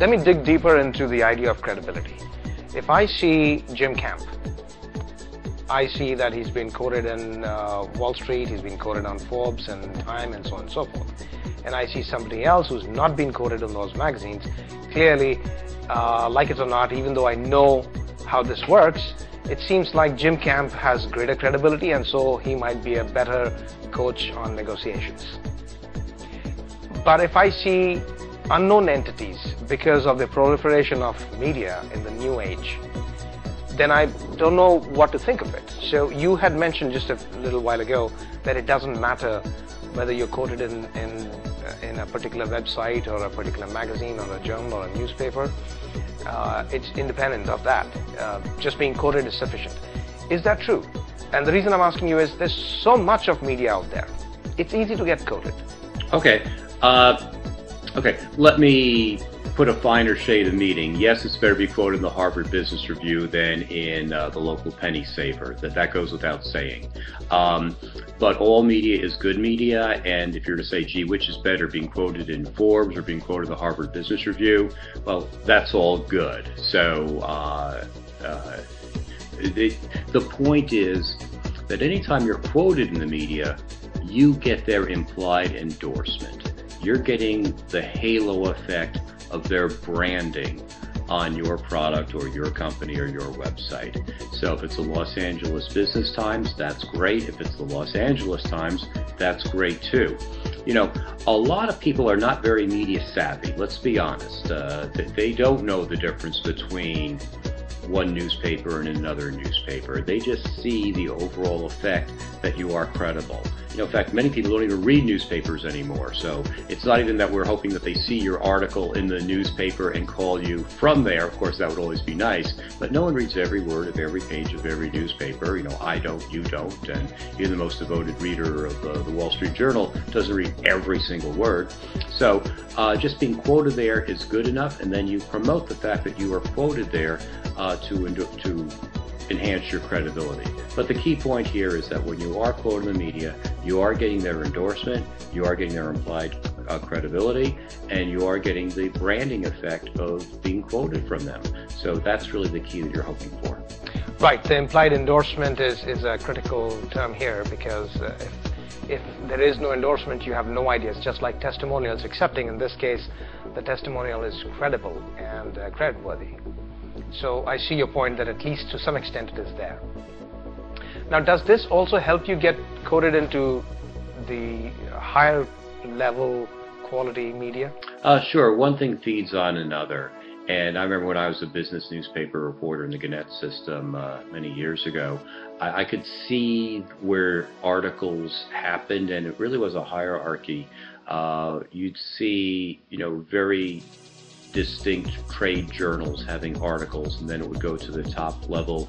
let me dig deeper into the idea of credibility. If I see Jim Camp, I see that he's been quoted in Wall Street, he's been quoted on Forbes and Time and so on and so forth. And I see somebody else who's not been quoted in those magazines. Clearly, like it or not, even though I know how this works, it seems like Jim Camp has greater credibility, and so he might be a better coach on negotiations. But if I see unknown entities because of the proliferation of media in the new age, then I don't know what to think of it. So you had mentioned just a little while ago that it doesn't matter whether you're quoted in a particular website or a particular magazine or a journal or a newspaper. It's independent of that. Just being quoted is sufficient. Is that true? And the reason I'm asking you is there's so much of media out there. It's easy to get quoted. Okay. Okay. Let me put a finer shade of meaning. Yes, it's better to be quoted in the Harvard Business Review than in the local penny saver. That goes without saying. But all media is good media, and if you're to say, gee, which is better, being quoted in Forbes or being quoted in the Harvard Business Review, well, that's all good. So the point is that anytime you're quoted in the media, you get their implied endorsement. You're getting the halo effect of their branding on your product or your company or your website. So if it's the Los Angeles Business Times, that's great. If it's the Los Angeles Times, that's great too. You know, a lot of people are not very media savvy, let's be honest. They don't know the difference between one newspaper and another newspaper. They just see the overall effect that you are credible. You know, in fact, many people don't even read newspapers anymore. So it's not even that we're hoping that they see your article in the newspaper and call you from there. Of course, that would always be nice, but no one reads every word of every page of every newspaper. You know, I don't, you don't, and even the most devoted reader of the Wall Street Journal doesn't read every single word. So just being quoted there is good enough, and then you promote the fact that you are quoted there to enhance your credibility. But the key point here is that when you are quoted in the media, you are getting their endorsement, you are getting their implied credibility, and you are getting the branding effect of being quoted from them. So that's really the key that you're hoping for. Right, the implied endorsement is a critical term here, because if there is no endorsement, you have no idea. It's just like testimonials, excepting in this case, the testimonial is credible and creditworthy. So I see your point that at least to some extent it is there. Now, does this also help you get coded into the higher level quality media? Sure. One thing feeds on another. And I remember when I was a business newspaper reporter in the Gannett system many years ago, I could see where articles happened, and it really was a hierarchy. You'd see, you know, very distinct trade journals having articles, and then it would go to the top level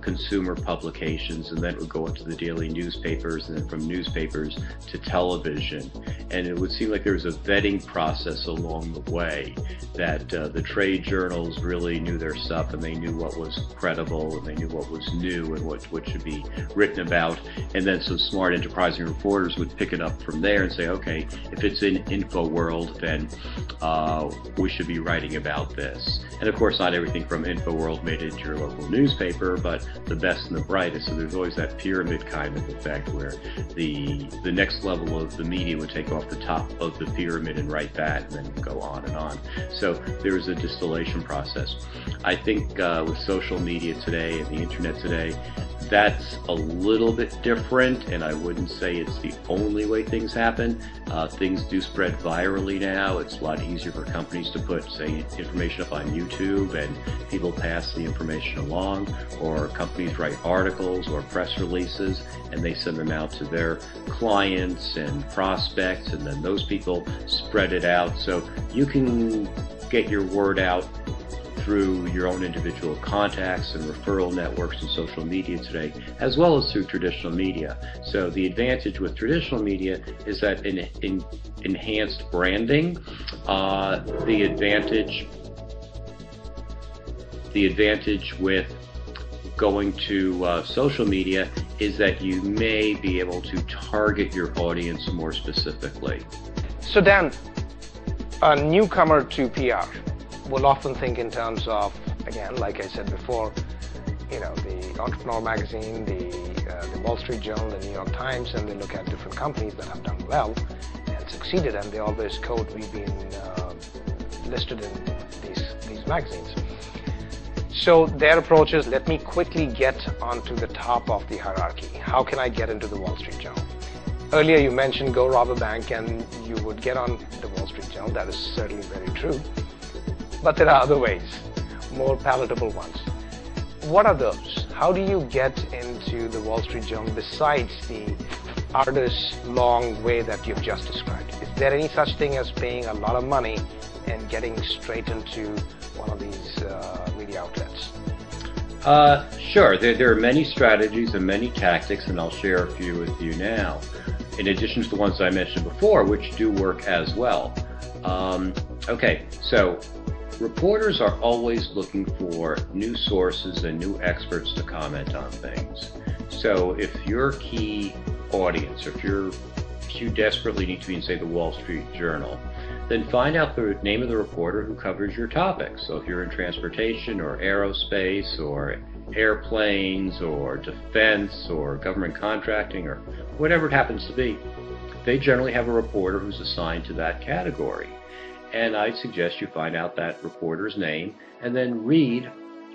consumer publications, and then it would go into the daily newspapers, and then from newspapers to television. And it would seem like there was a vetting process along the way, that the trade journals really knew their stuff, and they knew what was credible, and they knew what was new, and what should be written about. And then some smart, enterprising reporters would pick it up from there and say, okay, if it's in InfoWorld, then we should be writing about this. And of course, not everything from InfoWorld made it into your local newspaper, but the best and the brightest. So there's always that pyramid kind of effect where the next level of the media would take off the top of the pyramid and write that, and then go on and on. So there's a distillation process. I think with social media today and the internet today, that's a little bit different, and I wouldn't say it's the only way things happen. Things do spread virally now. It's a lot easier for companies to put, say, information up on YouTube, and people pass the information along, or companies write articles or press releases, and they send them out to their clients and prospects, and then those people spread it out. So you can get your word out through your own individual contacts and referral networks and social media today, as well as through traditional media. So the advantage with traditional media is that in enhanced branding, the advantage with going to social media is that you may be able to target your audience more specifically. So Dan, a newcomer to PR, will often think in terms of, again, like I said before, the Entrepreneur magazine, the Wall Street Journal, the New York Times, and they look at different companies that have done well and succeeded, and they always quote, we've been listed in these magazines. So their approach is, let me quickly get onto the top of the hierarchy. How can I get into the Wall Street Journal? Earlier you mentioned go rob a bank and you would get on the Wall Street Journal. That is certainly very true. But there are other ways, more palatable ones. What are those? How do you get into the Wall Street Journal besides the arduous, long way that you've just described? Is there any such thing as paying a lot of money and getting straight into one of these media outlets? Sure. There are many strategies and many tactics, and I'll share a few with you now, in addition to the ones I mentioned before, which do work as well. Okay, so reporters are always looking for new sources and new experts to comment on things. So if your key audience, if you desperately need to be in, say, the Wall Street Journal, then find out the name of the reporter who covers your topic. So if you're in transportation or aerospace or airplanes or defense or government contracting or whatever it happens to be, they generally have a reporter who's assigned to that category. And I suggest you find out that reporter's name and then read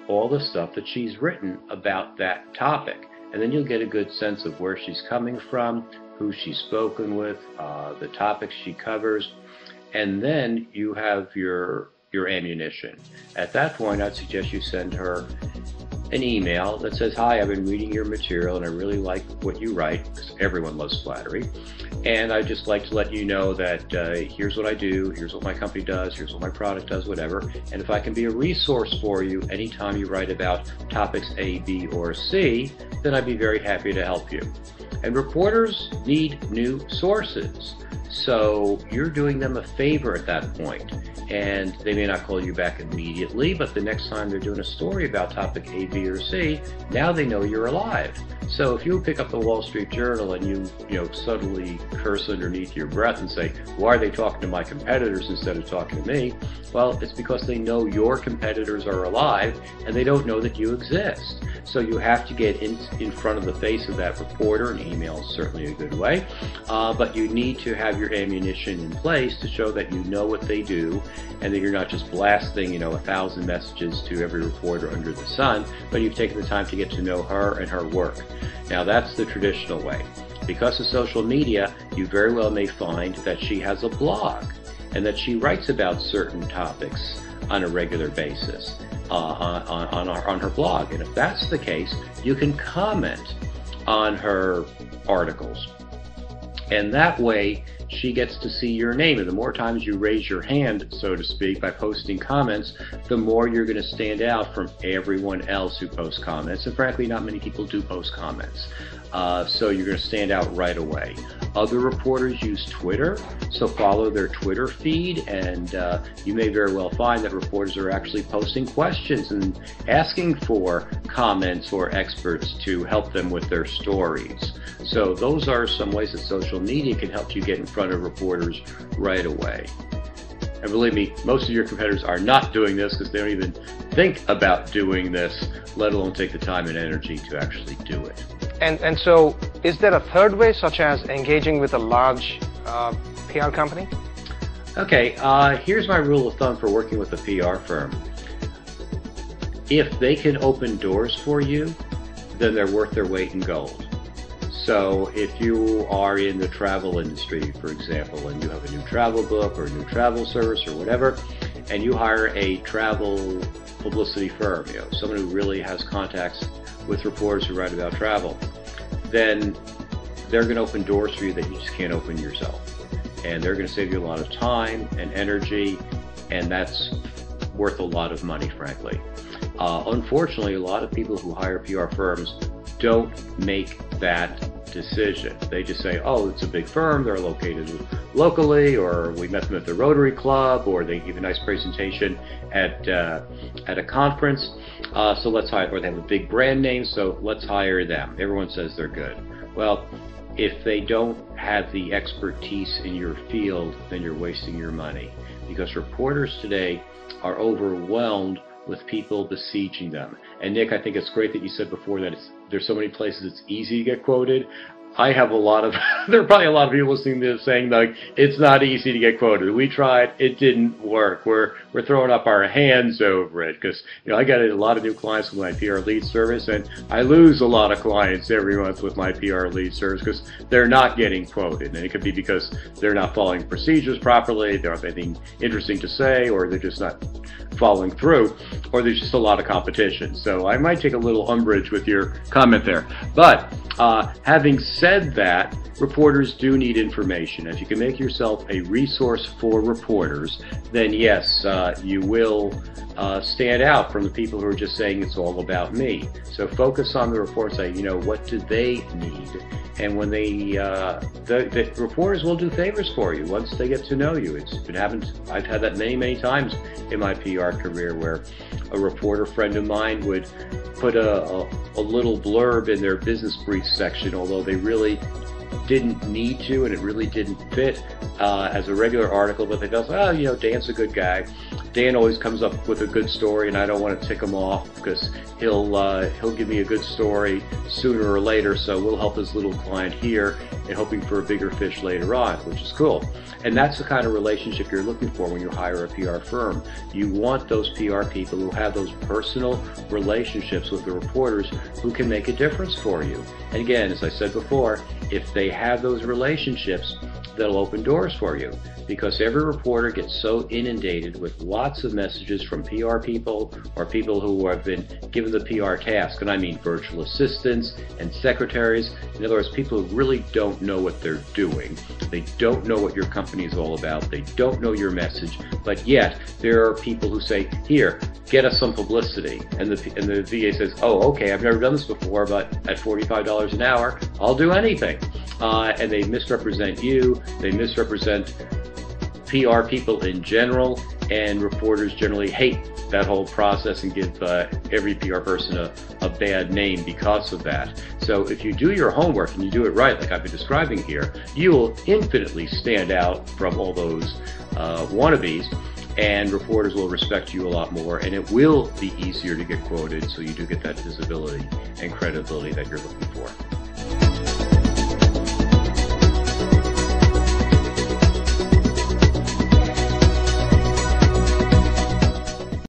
all the stuff that she's written about that topic. And then you'll get a good sense of where she's coming from, who she's spoken with, the topics she covers, and then you have your ammunition. At that point, I'd suggest you send her an email that says, hi, I've been reading your material and I really like what you write, because everyone loves flattery. And I'd just like to let you know that here's what I do, here's what my company does, here's what my product does, whatever. And if I can be a resource for you anytime you write about topics A, B, or C, then I'd be very happy to help you. And reporters need new sources. So you're doing them a favor at that point. And they may not call you back immediately, but the next time they're doing a story about topic A, B, or C, now they know you're alive. So if you pick up the Wall Street Journal and you subtly curse underneath your breath and say, why are they talking to my competitors instead of talking to me? Well, it's because they know your competitors are alive and they don't know that you exist. So you have to get in front of the face of that reporter, and email is certainly a good way, but you need to have your ammunition in place to show that you know what they do and that you're not just blasting 1,000 messages to every reporter under the sun, but you've taken the time to get to know her and her work. Now that's the traditional way. Because of social media, you very well may find that she has a blog and that she writes about certain topics on a regular basis on her blog. And if that's the case, you can comment on her articles. And that way, she gets to see your name. And the more times you raise your hand, so to speak, by posting comments, the more you're going to stand out from everyone else who posts comments. And frankly, not many people do post comments. So you're going to stand out right away. Other reporters use Twitter, so follow their Twitter feed, and you may very well find that reporters are actually posting questions and asking for comments or experts to help them with their stories. So those are some ways that social media can help you get in front of reporters right away. And believe me, most of your competitors are not doing this because they don't even think about doing this, let alone take the time and energy to actually do it. And so, is there a third way, such as engaging with a large PR company? Okay, here's my rule of thumb for working with a PR firm. If they can open doors for you, then they're worth their weight in gold. So if you are in the travel industry, for example, and you have a new travel book or a new travel service or whatever, and you hire a travel publicity firm, someone who really has contacts with reporters who write about travel, then they're going to open doors for you that you just can't open yourself. And they're going to save you a lot of time and energy, and that's worth a lot of money, frankly. Unfortunately, a lot of people who hire PR firms don't make that decision. They just say, oh, it's a big firm, they're located locally, or we met them at the Rotary Club, or they give a nice presentation at a conference, so let's hire, or they have a big brand name, so let's hire them. Everyone says they're good. Well, if they don't have the expertise in your field, then you're wasting your money. Because reporters today are overwhelmed with people besieging them. And Nick, I think it's great that you said before that there's so many places it's easy to get quoted. I have a lot of, there are probably a lot of people listening to this saying, like, it's not easy to get quoted. We tried, it didn't work. We're throwing up our hands over it because, I get a lot of new clients with my PR lead service, and I lose a lot of clients every month with my PR lead service because they're not getting quoted. And it could be because they're not following procedures properly, they don't have anything interesting to say, or they're just not following through, or there's just a lot of competition. So I might take a little umbrage with your comment there. But having said that, reporters do need information. If you can make yourself a resource for reporters, then yes, you will stand out from the people who are just saying it's all about me. So focus on the report, say, what do they need? And when the reporters will do favors for you once they get to know you. It happens. I've had that many, many times in my PR career where a reporter friend of mine would put a little blurb in their business brief section, although they really didn't need to, and it really didn't fit as a regular article, but they felt, Dan's a good guy. Dan always comes up with a good story, and I don't want to tick him off because he'll give me a good story sooner or later, so we'll help his little client here and hoping for a bigger fish later on, which is cool. And that's the kind of relationship you're looking for when you hire a PR firm. You want those PR people who have those personal relationships with the reporters who can make a difference for you. And again, as I said before, if they have those relationships, they'll open doors for you, because every reporter gets so inundated with lots of messages from PR people or people who have been given the PR task, and I mean virtual assistants and secretaries. In other words, people who really don't know what they're doing. They don't know what your company is all about. They don't know your message, but yet there are people who say, here, get us some publicity. And the VA says, oh, okay, I've never done this before, but at $45 an hour, I'll do anything. And they misrepresent you, they misrepresent PR people in general, and reporters generally hate that whole process and give every PR person a bad name because of that. So if you do your homework and you do it right, like I've been describing here, you will infinitely stand out from all those wannabes, and reporters will respect you a lot more, and it will be easier to get quoted, so you do get that visibility and credibility that you're looking for.